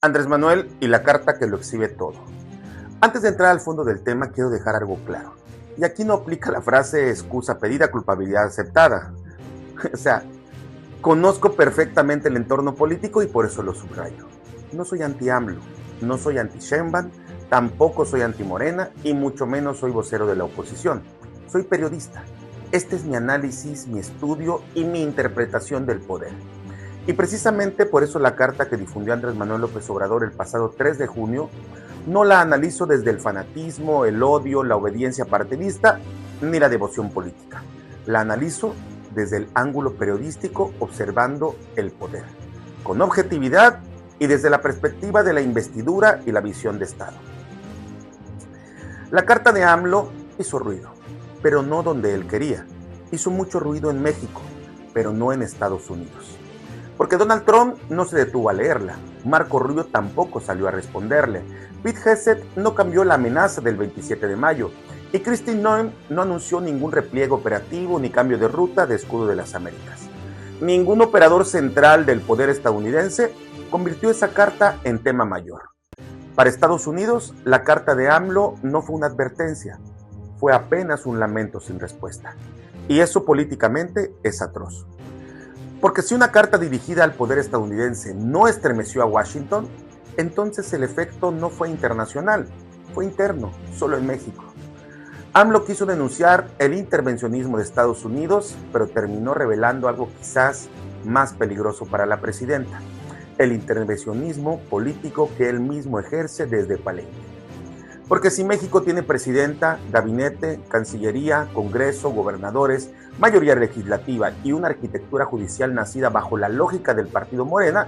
Andrés Manuel y la carta que lo exhibe todo. Antes de entrar al fondo del tema, quiero dejar algo claro. Y aquí no aplica la frase excusa pedida, culpabilidad aceptada. O sea, conozco perfectamente el entorno político y por eso lo subrayo. No soy anti-AMLO, no soy anti-Sheinbaum, tampoco soy anti-Morena y mucho menos soy vocero de la oposición. Soy periodista. Este es mi análisis, mi estudio y mi interpretación del poder. Y precisamente por eso la carta que difundió Andrés Manuel López Obrador el pasado 3 de junio no la analizo desde el fanatismo, el odio, la obediencia partidista ni la devoción política. La analizo desde el ángulo periodístico observando el poder, con objetividad y desde la perspectiva de la investidura y la visión de Estado. La carta de AMLO hizo ruido, pero no donde él quería. Hizo mucho ruido en México, pero no en Estados Unidos. Porque Donald Trump no se detuvo a leerla, Marco Rubio tampoco salió a responderle, Pete Hegseth no cambió la amenaza del 27 de mayo y Kristi Noem no anunció ningún repliegue operativo ni cambio de ruta de Escudo de las Américas. Ningún operador central del poder estadounidense convirtió esa carta en tema mayor. Para Estados Unidos, la carta de AMLO no fue una advertencia, fue apenas un lamento sin respuesta. Y eso políticamente es atroz. Porque si una carta dirigida al poder estadounidense no estremeció a Washington, entonces el efecto no fue internacional, fue interno, solo en México. AMLO quiso denunciar el intervencionismo de Estados Unidos, pero terminó revelando algo quizás más peligroso para la presidenta, el intervencionismo político que él mismo ejerce desde Palenque. Porque si México tiene presidenta, gabinete, cancillería, congreso, gobernadores, mayoría legislativa y una arquitectura judicial nacida bajo la lógica del partido Morena,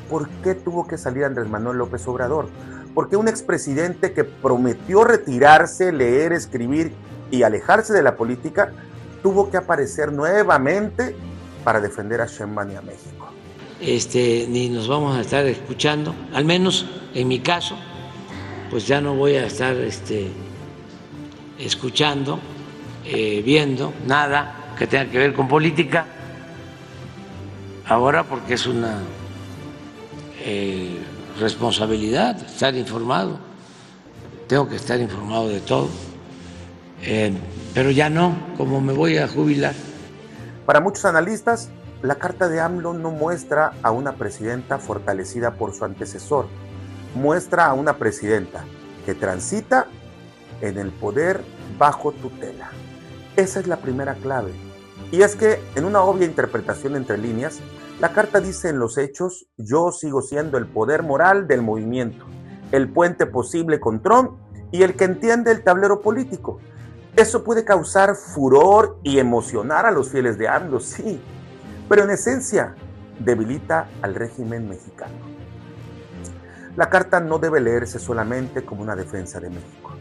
¿por qué tuvo que salir Andrés Manuel López Obrador? ¿Por qué un expresidente que prometió retirarse, leer, escribir y alejarse de la política tuvo que aparecer nuevamente para defender a Sheinbaum y a México? Ni nos vamos a estar escuchando, al menos en mi caso, pues ya no voy a estar escuchando, viendo nada que tenga que ver con política, ahora porque es una responsabilidad estar informado, tengo que estar informado de todo, pero ya no, como me voy a jubilar. Para muchos analistas, la carta de AMLO no muestra a una presidenta fortalecida por su antecesor, muestra a una presidenta que transita en el poder bajo tutela. Esa es la primera clave. Y es que en una obvia interpretación entre líneas, la carta dice en los hechos, yo sigo siendo el poder moral del movimiento, el puente posible con Trump y el que entiende el tablero político. Eso puede causar furor y emocionar a los fieles de AMLO, sí, pero en esencia debilita al régimen mexicano. La carta no debe leerse solamente como una defensa de México.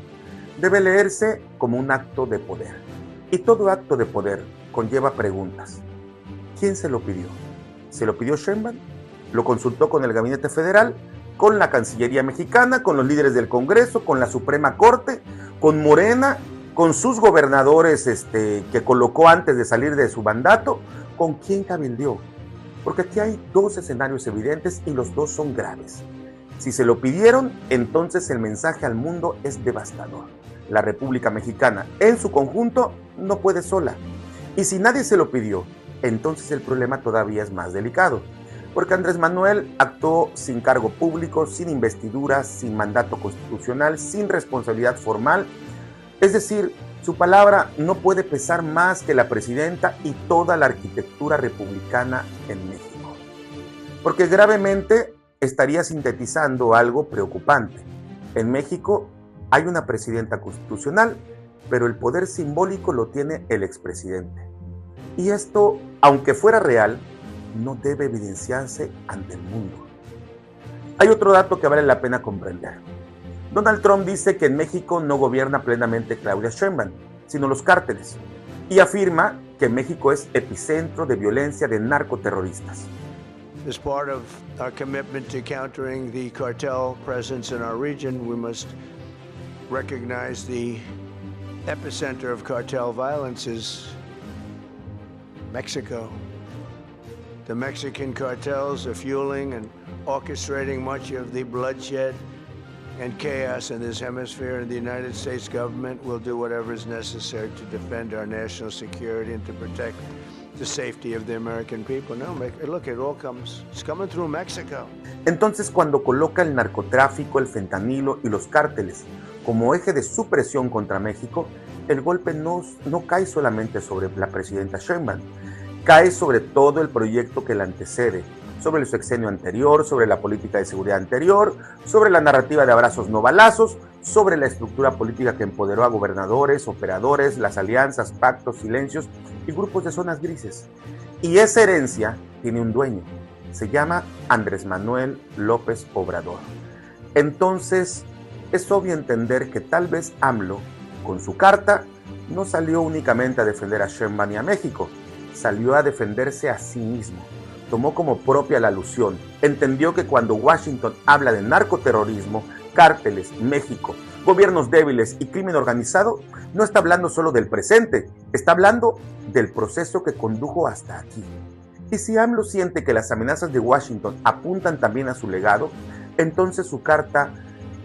Debe leerse como un acto de poder. Y todo acto de poder conlleva preguntas. ¿Quién se lo pidió? ¿Se lo pidió Sheinbaum? ¿Lo consultó con el Gabinete Federal? ¿Con la Cancillería Mexicana? ¿Con los líderes del Congreso? ¿Con la Suprema Corte? ¿Con Morena? ¿Con sus gobernadores que colocó antes de salir de su mandato? ¿Con quién cabildeó? Porque aquí hay dos escenarios evidentes y los dos son graves. Si se lo pidieron, entonces el mensaje al mundo es devastador. La República Mexicana, en su conjunto, no puede sola. Y si nadie se lo pidió, entonces el problema todavía es más delicado. Porque Andrés Manuel actuó sin cargo público, sin investidura, sin mandato constitucional, sin responsabilidad formal. Es decir, su palabra no puede pesar más que la presidenta y toda la arquitectura republicana en México. Porque gravemente estaría sintetizando algo preocupante. En México hay una presidenta constitucional, pero el poder simbólico lo tiene el expresidente. Y esto, aunque fuera real, no debe evidenciarse ante el mundo. Hay otro dato que vale la pena comprender. Donald Trump dice que en México no gobierna plenamente Claudia Sheinbaum, sino los cárteles, y afirma que México es epicentro de violencia de narcoterroristas. As part of our commitment to countering the cartel presence in our region, we must recognize the epicenter of cartel violence is Mexico. The Mexican cartels are fueling an orchestrating much of the bloodshed and chaos in this hemisphere, and the United States government will do whatever is necessary to defend our national security and to protect the safety of the American people. No, look, it's coming through Mexico. Entonces, cuando coloca el narcotráfico, el fentanilo y los cárteles como eje de su presión contra México, el golpe no cae solamente sobre la presidenta Sheinbaum, cae sobre todo el proyecto que la antecede, sobre el sexenio anterior, sobre la política de seguridad anterior, sobre la narrativa de abrazos no balazos, sobre la estructura política que empoderó a gobernadores, operadores, las alianzas, pactos, silencios y grupos de zonas grises. Y esa herencia tiene un dueño, se llama Andrés Manuel López Obrador. Entonces, es obvio entender que tal vez AMLO, con su carta, no salió únicamente a defender a Sheinbaum y a México, salió a defenderse a sí mismo. Tomó como propia la alusión, entendió que cuando Washington habla de narcoterrorismo, cárteles, México, gobiernos débiles y crimen organizado, no está hablando solo del presente, está hablando del proceso que condujo hasta aquí. Y si AMLO siente que las amenazas de Washington apuntan también a su legado, entonces su carta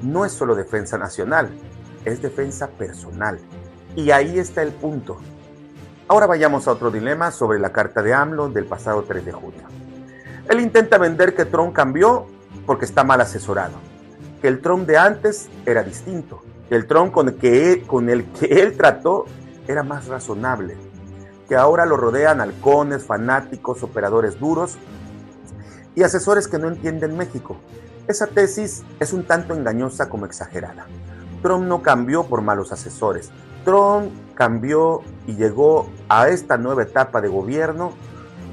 no es solo defensa nacional, es defensa personal. Y ahí está el punto. Ahora vayamos a otro dilema sobre la carta de AMLO del pasado 3 de junio. Él intenta vender que Trump cambió porque está mal asesorado, que el Trump de antes era distinto, que el Trump con el que él trató era más razonable, que ahora lo rodean halcones, fanáticos, operadores duros y asesores que no entienden México. Esa tesis es un tanto engañosa como exagerada. Trump no cambió por malos asesores. Trump cambió y llegó a esta nueva etapa de gobierno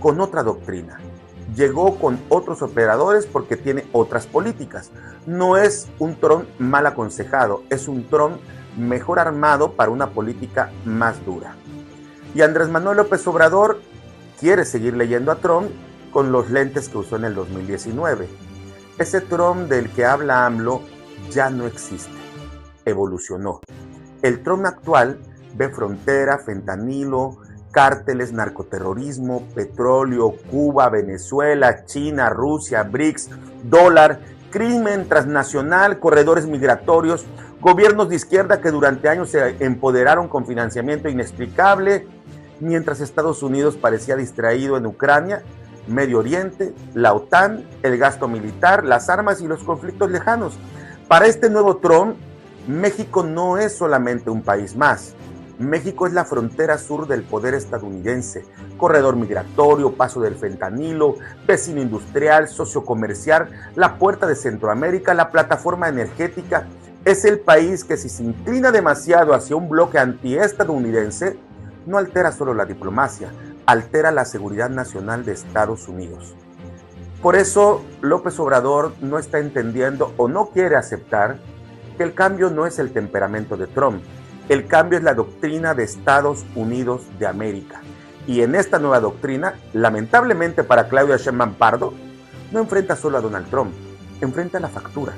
con otra doctrina. Llegó con otros operadores porque tiene otras políticas. No es un Trump mal aconsejado, es un Trump mejor armado para una política más dura. Y Andrés Manuel López Obrador quiere seguir leyendo a Trump con los lentes que usó en el 2019. Ese Trump del que habla AMLO ya no existe, evolucionó. El Trump actual ve frontera, fentanilo, cárteles, narcoterrorismo, petróleo, Cuba, Venezuela, China, Rusia, BRICS, dólar, crimen transnacional, corredores migratorios, gobiernos de izquierda que durante años se empoderaron con financiamiento inexplicable, mientras Estados Unidos parecía distraído en Ucrania, Medio Oriente, la OTAN, el gasto militar, las armas y los conflictos lejanos. Para este nuevo Trump, México no es solamente un país más. México es la frontera sur del poder estadounidense, corredor migratorio, paso del fentanilo, vecino industrial, socio comercial, la puerta de Centroamérica, la plataforma energética. Es el país que si se inclina demasiado hacia un bloque antiestadounidense, no altera solo la diplomacia, altera la seguridad nacional de Estados Unidos. Por eso López Obrador no está entendiendo o no quiere aceptar que el cambio no es el temperamento de Trump, el cambio es la doctrina de Estados Unidos de América. Y en esta nueva doctrina, lamentablemente para Claudia Sheinbaum Pardo, no enfrenta solo a Donald Trump, enfrenta la factura,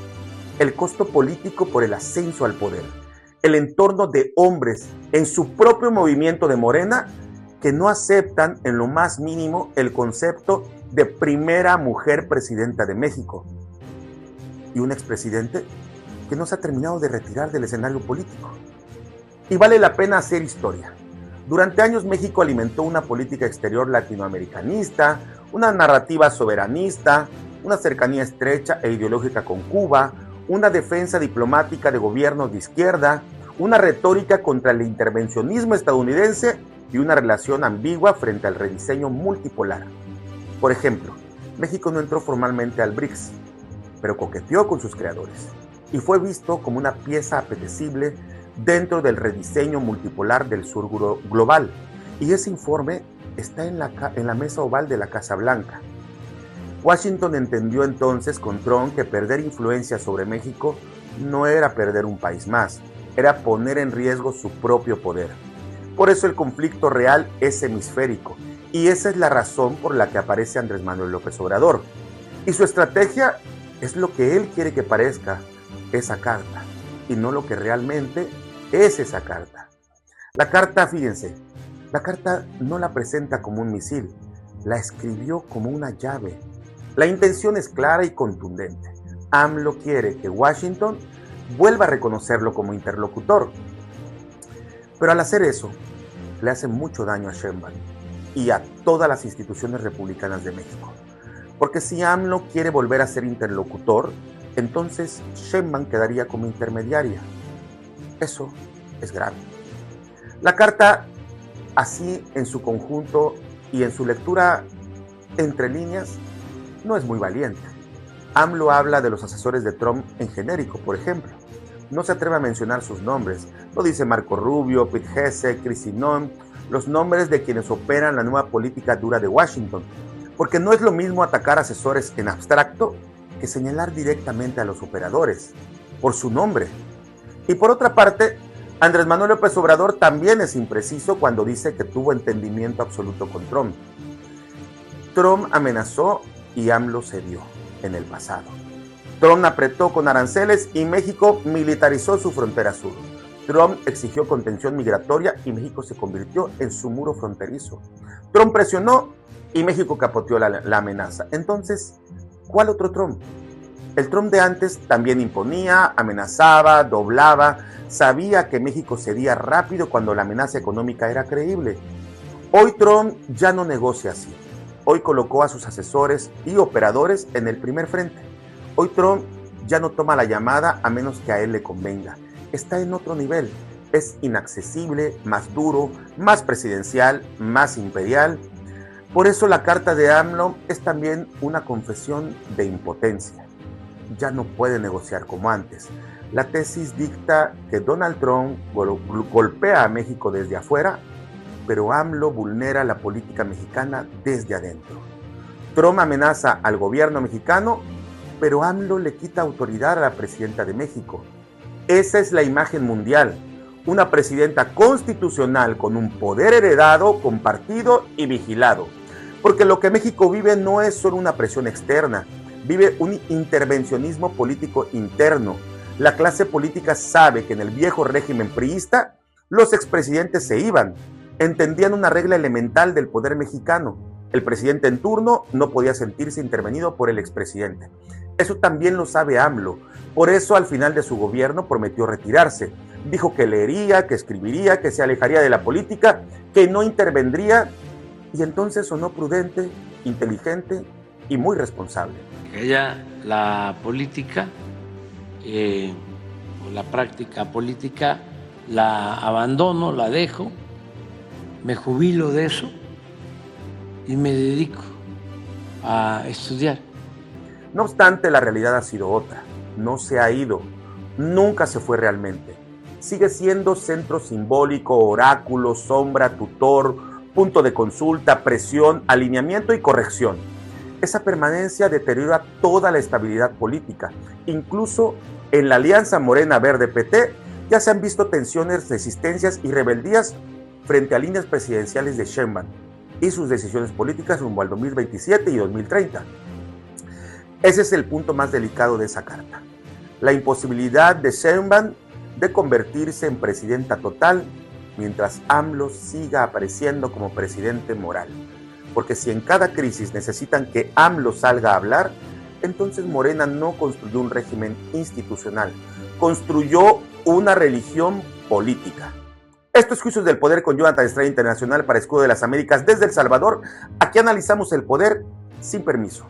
el costo político por el ascenso al poder, el entorno de hombres en su propio movimiento de Morena que no aceptan en lo más mínimo el concepto de primera mujer presidenta de México y un expresidente que no se ha terminado de retirar del escenario político. Y vale la pena hacer historia. Durante años México alimentó una política exterior latinoamericanista, una narrativa soberanista, una cercanía estrecha e ideológica con Cuba, una defensa diplomática de gobiernos de izquierda, una retórica contra el intervencionismo estadounidense y una relación ambigua frente al rediseño multipolar. Por ejemplo, México no entró formalmente al BRICS, pero coqueteó con sus creadores y fue visto como una pieza apetecible dentro del rediseño multipolar del sur global. Y ese informe está en la mesa oval de la Casa Blanca. Washington entendió entonces con Trump que perder influencia sobre México no era perder un país más, era poner en riesgo su propio poder. Por eso el conflicto real es hemisférico, y esa es la razón por la que aparece Andrés Manuel López Obrador. Y su estrategia es lo que él quiere que parezca esa carta, y no lo que realmente es esa carta. La carta, fíjense, la carta no la presenta como un misil, la escribió como una llave, La intención es clara y contundente. AMLO quiere que Washington vuelva a reconocerlo como interlocutor. Pero al hacer eso, le hace mucho daño a Sheinbaum y a todas las instituciones republicanas de México. Porque si AMLO quiere volver a ser interlocutor, entonces Sheinbaum quedaría como intermediaria. Eso es grave. La carta, así en su conjunto y en su lectura entre líneas, no es muy valiente. AMLO habla de los asesores de Trump en genérico, por ejemplo. No se atreve a mencionar sus nombres. No dice Marco Rubio, Pete Hegseth, Kristi Noem, los nombres de quienes operan la nueva política dura de Washington. Porque no es lo mismo atacar asesores en abstracto que señalar directamente a los operadores por su nombre. Y por otra parte, Andrés Manuel López Obrador también es impreciso cuando dice que tuvo entendimiento absoluto con Trump. Trump amenazó y AMLO cedió en el pasado. Trump apretó con aranceles y México militarizó su frontera sur. Trump exigió contención migratoria y México se convirtió en su muro fronterizo. Trump presionó y México capoteó la amenaza. Entonces, ¿cuál otro Trump? El Trump de antes también imponía, amenazaba, doblaba, sabía que México cedía rápido cuando la amenaza económica era creíble. Hoy Trump ya no negocia así. Hoy colocó a sus asesores y operadores en el primer frente. Hoy Trump ya no toma la llamada a menos que a él le convenga. Está en otro nivel. Es inaccesible, más duro, más presidencial, más imperial. Por eso la carta de AMLO es también una confesión de impotencia. Ya no puede negociar como antes. La tesis dicta que Donald Trump golpea a México desde afuera, pero AMLO vulnera la política mexicana desde adentro. Trump amenaza al gobierno mexicano, pero AMLO le quita autoridad a la presidenta de México. Esa es la imagen mundial. Una presidenta constitucional con un poder heredado, compartido y vigilado. Porque lo que México vive no es solo una presión externa, vive un intervencionismo político interno. La clase política sabe que en el viejo régimen priista, los expresidentes se iban. Entendían una regla elemental del poder mexicano. El presidente en turno no podía sentirse intervenido por el expresidente. Eso también lo sabe AMLO. Por eso al final de su gobierno prometió retirarse. Dijo que leería, que escribiría, que se alejaría de la política, que no intervendría. Y entonces sonó prudente, inteligente y muy responsable. Ella, la política o la práctica política la abandono, la dejo, me jubilo de eso y me dedico a estudiar. No obstante, la realidad ha sido otra. No se ha ido, nunca se fue realmente. Sigue siendo centro simbólico, oráculo, sombra, tutor, punto de consulta, presión, alineamiento y corrección. Esa permanencia deteriora toda la estabilidad política. Incluso en la alianza Morena Verde PT ya se han visto tensiones, resistencias y rebeldías frente a líneas presidenciales de Sheinbaum y sus decisiones políticas rumbo al 2027 y 2030. Ese es el punto más delicado de esa carta. La imposibilidad de Sheinbaum de convertirse en presidenta total mientras AMLO siga apareciendo como presidente moral. Porque si en cada crisis necesitan que AMLO salga a hablar, entonces Morena no construyó un régimen institucional, construyó una religión política. Esto es Juicios del Poder con Jonathan Estrella Internacional para Escudo de las Américas desde El Salvador. Aquí analizamos el poder sin permiso.